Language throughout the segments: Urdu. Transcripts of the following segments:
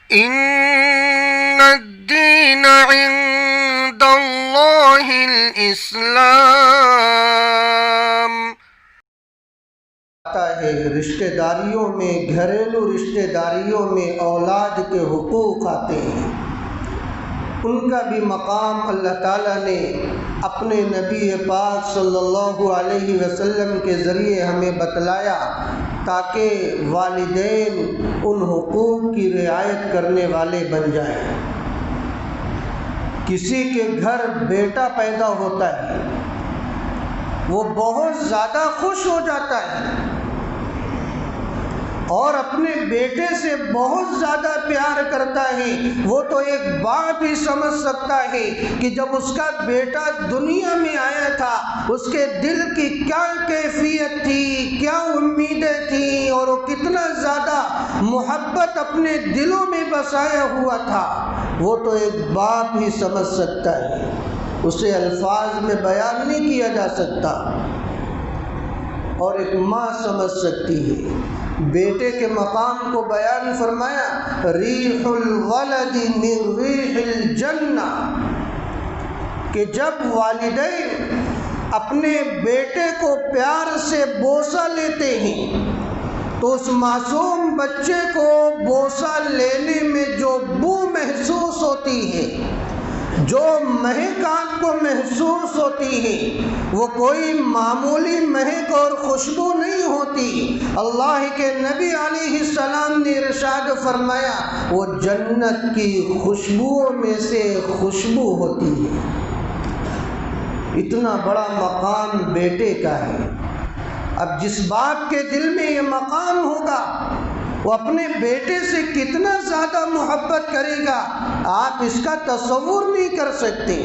إن الدين عند الله الإسلام. ہے رشتہ داریوں میں، گھریلو رشتہ داریوں میں اولاد کے حقوق آتے ہیں، ان کا بھی مقام اللہ تعالیٰ نے اپنے نبی پاک صلی اللہ علیہ وسلم کے ذریعے ہمیں بتلایا تاکہ والدین ان حقوق کی رعایت کرنے والے بن جائیں۔ کسی کے گھر بیٹا پیدا ہوتا ہے، وہ بہت زیادہ خوش ہو جاتا ہے اور اپنے بیٹے سے بہت زیادہ پیار کرتا ہے۔ وہ تو ایک باپ ہی سمجھ سکتا ہے کہ جب اس کا بیٹا دنیا میں آیا تھا اس کے دل کی کیا کیفیت تھی، کیا امیدیں تھیں، اور وہ کتنا زیادہ محبت اپنے دلوں میں بسایا ہوا تھا، وہ تو ایک باپ ہی سمجھ سکتا ہے، اسے الفاظ میں بیان نہیں کیا جا سکتا، اور ایک ماں سمجھ سکتی ہے۔ بیٹے کے مقام کو بیان فرمایا، ریح الولد من ریح الجنہ، کہ جب والدین اپنے بیٹے کو پیار سے بوسہ لیتے ہیں تو اس معصوم بچے کو بوسہ لینے میں جو بو محسوس ہوتی ہے، جو مہک آپ کو محسوس ہوتی ہے، وہ کوئی معمولی مہک اور خوشبو نہیں ہوتی۔ اللہ کے نبی علیہ السلام نے ارشاد فرمایا وہ جنت کی خوشبوؤں میں سے خوشبو ہوتی ہے۔ اتنا بڑا مقام بیٹے کا ہے۔ اب جس باپ کے دل میں یہ مقام ہوگا وہ اپنے بیٹے سے کتنا زیادہ محبت کرے گا، آپ اس کا تصور نہیں کر سکتے۔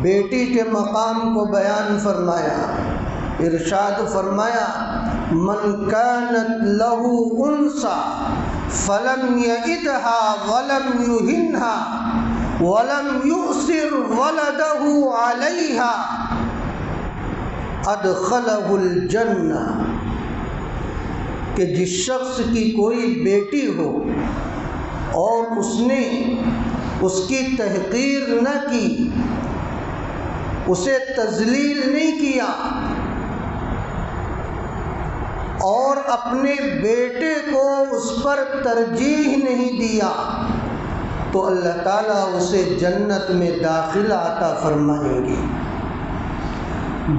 بیٹی کے مقام کو بیان فرمایا، ارشاد فرمایا من كانت له انثى فلم يئدها ولم يهنها ولم يؤثر ولده عليها ادخله الجنہ، کہ جس شخص کی کوئی بیٹی ہو اور اس نے اس کی تحقیر نہ کی، اسے تذلیل نہیں کیا، اور اپنے بیٹے کو اس پر ترجیح نہیں دیا، تو اللہ تعالیٰ اسے جنت میں داخلہ عطا فرمائیں گے۔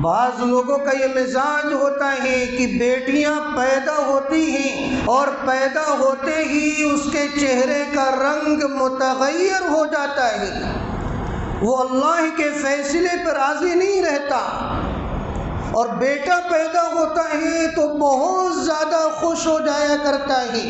بعض لوگوں کا یہ مزاج ہوتا ہے کہ بیٹیاں پیدا ہوتی ہیں اور پیدا ہوتے ہی اس کے چہرے کا رنگ متغیر ہو جاتا ہے، وہ اللہ کے فیصلے پر راضی نہیں رہتا، اور بیٹا پیدا ہوتا ہے تو بہت زیادہ خوش ہو جایا کرتا ہے۔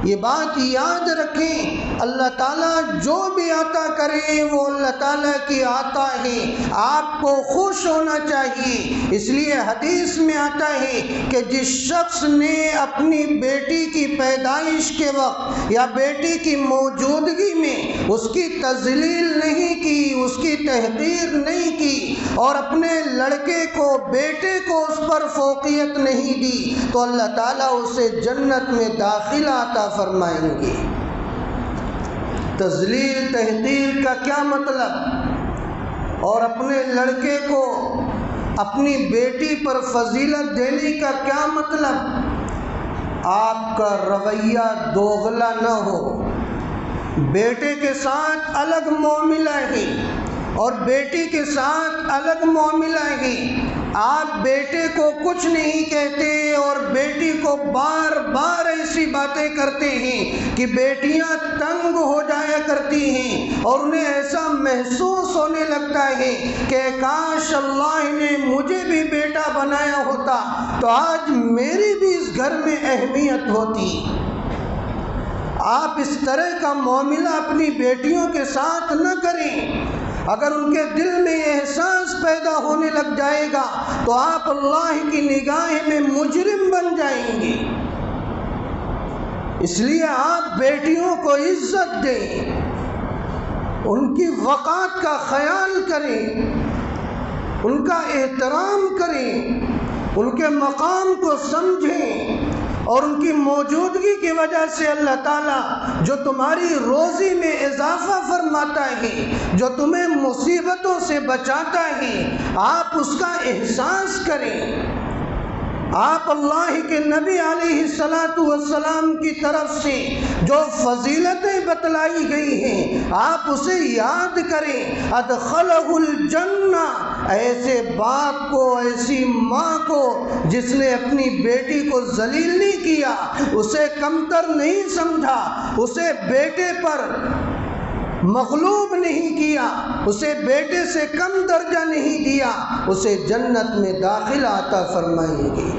یہ بات یاد رکھیں، اللہ تعالیٰ جو بھی عطا کرے وہ اللہ تعالیٰ کی عطا ہے، آپ کو خوش ہونا چاہیے۔ اس لیے حدیث میں آتا ہے کہ جس شخص نے اپنی بیٹی کی پیدائش کے وقت یا بیٹی کی موجودگی میں اس کی تذلیل نہیں کی، اس کی تحقیر نہیں کی، اور اپنے لڑکے کو، بیٹے کو اس پر فوقیت نہیں دی، تو اللہ تعالیٰ اسے جنت میں داخلہ عطا فرمائیں گے۔ تذلیل تحقیر کا کیا مطلب، اور اپنے لڑکے کو اپنی بیٹی پر فضیلت دینے کا کیا مطلب؟ آپ کا رویہ دوغلا نہ ہو۔ بیٹے کے ساتھ الگ معاملہ ہے اور بیٹی کے ساتھ الگ معاملہ ہے۔ آپ بیٹے کو کچھ نہیں کہتے اور بیٹی کو بار بار ایسی باتیں کرتے ہیں کہ بیٹیاں تنگ ہو جایا کرتی ہیں اور انہیں ایسا محسوس ہونے لگتا ہے کہ کاش اللہ نے مجھے بھی بیٹا بنایا ہوتا تو آج میری بھی اس گھر میں اہمیت ہوتی۔ آپ اس طرح کا معاملہ اپنی بیٹیوں کے ساتھ نہ کریں۔ اگر ان کے دل میں احساس پیدا ہونے لگ جائے گا تو آپ اللہ کی نگاہ میں مجرم بن جائیں گے۔ اس لیے آپ بیٹیوں کو عزت دیں، ان کی وقار کا خیال کریں، ان کا احترام کریں، ان کے مقام کو سمجھیں اور ان کی موجودگی کی وجہ سے اللہ تعالیٰ جو تمہاری روزی میں اضافہ فرماتا ہے، جو تمہیں مصیبتوں سے بچاتا ہے، آپ اس کا احساس کریں۔ آپ اللہ کے نبی علیہ السلام کی طرف سے جو فضیلتیں بتلائی گئی ہیں آپ اسے یاد کریں۔ ادخلہ الجنہ، ایسے باپ کو، ایسی ماں کو جس نے اپنی بیٹی کو ذلیل نہیں کیا، اسے کمتر نہیں سمجھا، اسے بیٹے پر مغلوب نہیں کیا، اسے بیٹے سے کم درجہ نہیں دیا، اسے جنت میں داخلہ عطا فرمائیں گے۔